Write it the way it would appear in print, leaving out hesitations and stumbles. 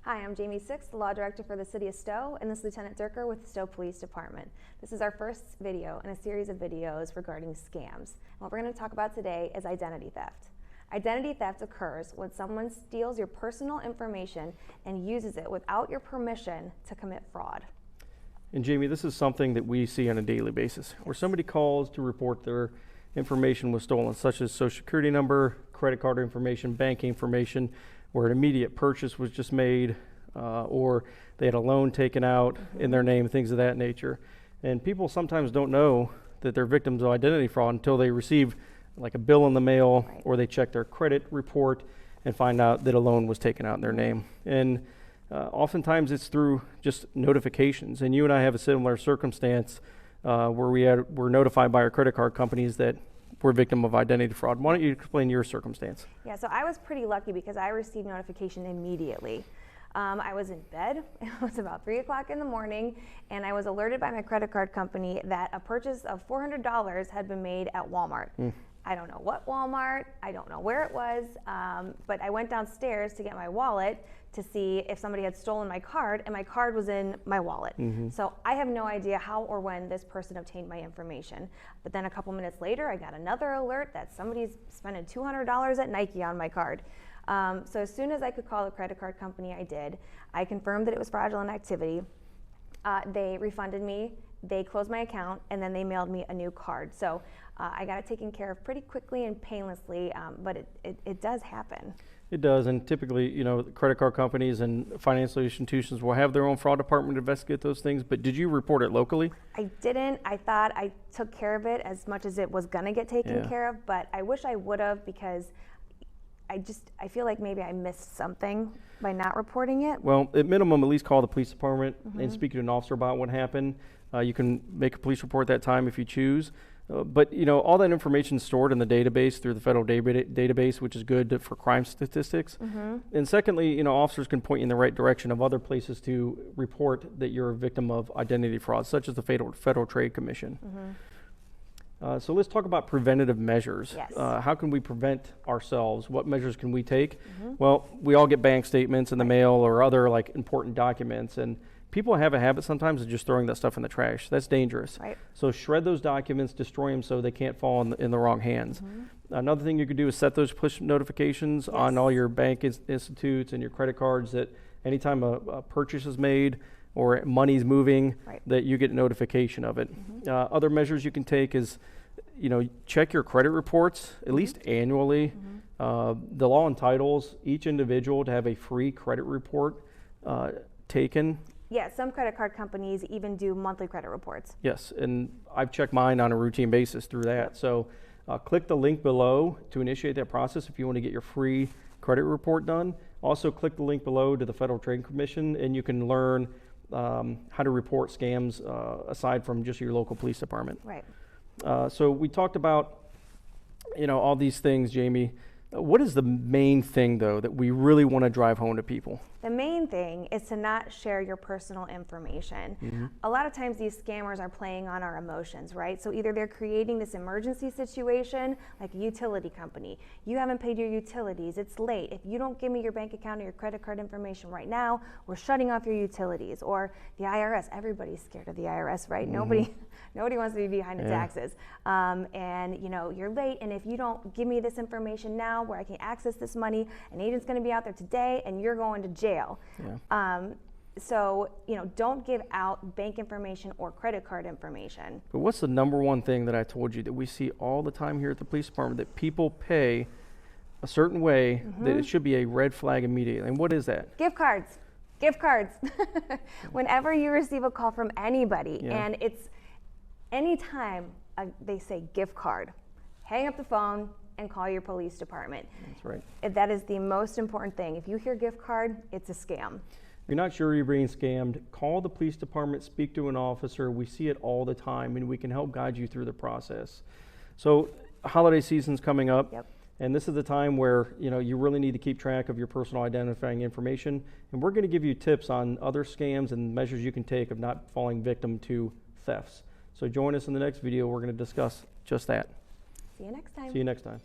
Hi, I'm Jamie Six, the Law Director for the City of Stowe, and this is Lieutenant Durker with the Stowe Police Department. This is our first video in a series of videos regarding scams. And what we're going to talk about today is identity theft. Identity theft occurs when someone steals your personal information and uses it without your permission to commit fraud. And Jamie, this is something that we see on a daily basis, where somebody calls to report their information was stolen, such as social security number, credit card information, bank information, where an immediate purchase was just made, or they had a loan taken out in their name, things of that nature. And people sometimes don't know that they're victims of identity fraud until they receive like a bill in the mail, or they check their credit report and find out that a loan was taken out in their name. And oftentimes it's through just notifications. And you and I have a similar circumstance where we're notified by our credit card companies that we're a victim of identity fraud. Why don't you explain your circumstance? Yeah, so I was pretty lucky because I received notification immediately. I was in bed, it was about 3 o'clock in the morning, and I was alerted by my credit card company that a purchase of $400 had been made at Walmart. I don't know what Walmart, I don't know where it was, but I went downstairs to get my wallet to see if somebody had stolen my card, and my card was in my wallet. So I have no idea how or when this person obtained my information. But then a couple minutes later, I got another alert that somebody's spending $200 at Nike on my card. So as soon as I could call the credit card company, I did. I confirmed that it was fraudulent activity. They refunded me, they closed my account, and then they mailed me a new card. So I got it taken care of pretty quickly and painlessly, but it does happen. It does, and typically, you know, credit card companies and financial institutions will have their own fraud department investigate those things, but did you report it locally? I didn't. I thought I took care of it as much as it was gonna get taken care of, but I wish I would have, because I feel like maybe I missed something by not reporting it. Well, at minimum, at least call the police department and speak to an officer about what happened. You can make a police report that time if you choose. But you know, all that information is stored in the database through the federal database, which is good for crime statistics. And secondly, you know, officers can point you in the right direction of other places to report that you're a victim of identity fraud, such as the Federal Trade Commission. So let's talk about preventative measures. Yes. How can we prevent ourselves? What measures can we take? Well, we all get bank statements in the mail or other like important documents, and people have a habit sometimes of just throwing that stuff in the trash. That's dangerous. So shred those documents, destroy them so they can't fall in the wrong hands. Another thing you could do is set those push notifications on all your bank institutes and your credit cards that anytime a purchase is made or money's moving, that you get notification of it. Other measures you can take is, you know, check your credit reports at least annually. The law entitles each individual to have a free credit report taken. Yeah, some credit card companies even do monthly credit reports. Yes, and I've checked mine on a routine basis through that. So click the link below to initiate that process if you want to get your free credit report done. Also click the link below to the Federal Trade Commission, and you can learn how to report scams aside from just your local police department. So we talked about, you know, all these things, Jamie. What is the main thing, though, that we really want to drive home to people? The main thing is to not share your personal information. A lot of times these scammers are playing on our emotions, right? So either they're creating this emergency situation, like a utility company. You haven't paid your utilities, it's late. If you don't give me your bank account or your credit card information right now, we're shutting off your utilities. Or the IRS, everybody's scared of the IRS, right? Nobody wants to be behind the taxes. And you know, you're late, and if you don't give me this information now where I can access this money, an agent's gonna be out there today and you're going to jail. So, you know, don't give out bank information or credit card information. But what's the number one thing that I told you that we see all the time here at the police department, that people pay a certain way that it should be a red flag immediately? And what is that? Gift cards. Gift cards. Whenever you receive a call from anybody, and it's anytime they say gift card, hang up the phone and call your police department. That's right. That is the most important thing. If you hear gift card, it's a scam. If you're not sure you're being scammed, call the police department, speak to an officer. We see it all the time, and we can help guide you through the process. So holiday season's coming up, and this is the time where, you know, you really need to keep track of your personal identifying information, and we're going to give you tips on other scams and measures you can take of not falling victim to thefts. So join us in the next video. We're going to discuss just that. See you next time. See you next time.